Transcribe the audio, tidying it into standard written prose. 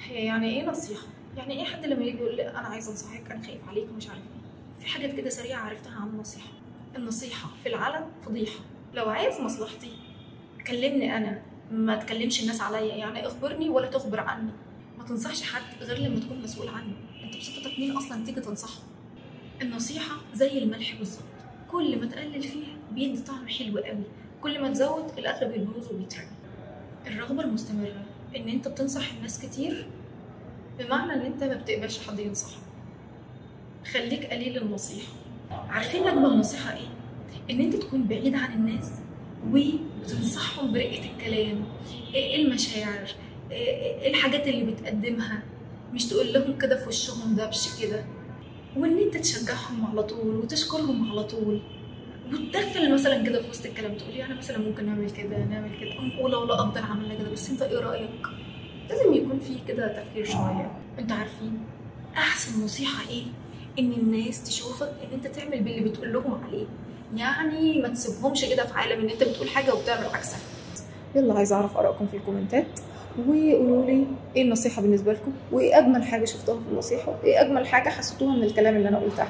هي يعني ايه نصيحة؟ يعني ايه حد لما يجي يقول لي انا عايز انصحك، انا خايف عليك ومش عارفه ايه؟ في حاجات كده سريعة عرفتها عن النصيحة. النصيحة في العلن فضيحة. لو عايز مصلحتي كلمني انا، ما تكلمش الناس عليا، يعني اخبرني ولا تخبر عني. ما تنصحش حد غير لما تكون مسؤول عنه. انت بصفتك مين اصلا تيجي تنصحه؟ النصيحة زي الملح بالظبط، كل ما تقلل فيها بيدي طعم حلو قوي، كل ما تزود الاكل بيبوظ وبيترمي. الرغبة المستمرة ان انت بتنصح الناس كتير بمعنى ان انت ما بتقبلش حد ينصحك. خليك قليل النصيحة. عارفين اجمل نصيحة ايه؟ ان انت تكون بعيد عن الناس وتنصحهم برقة الكلام، ايه المشاعر، ايه الحاجات اللي بتقدمها، مش تقول لهم كده في وشهم دبش كده. وان انت تشجعهم على طول وتشكرهم على طول، وتدخل مثلا كده في وسط الكلام تقول يعني مثلا ممكن نعمل كده نعمل كده، ولو لا افضل عملنا كده بس انت ايه رايك؟ لازم يكون في كده تفكير شويه. انتوا عارفين احسن نصيحه ايه؟ ان الناس تشوفك ان انت تعمل باللي بتقول لهم عليه، يعني ما تسيبهمش كده في عالم ان انت بتقول حاجه وبتعمل عكسها. يلا عايزه اعرف ارائكم في الكومنتات، وقولوا لي ايه النصيحه بالنسبه لكم، وايه اجمل حاجه شفتوها في النصيحه، وايه اجمل حاجه حسيتوها من الكلام اللي انا قلتها.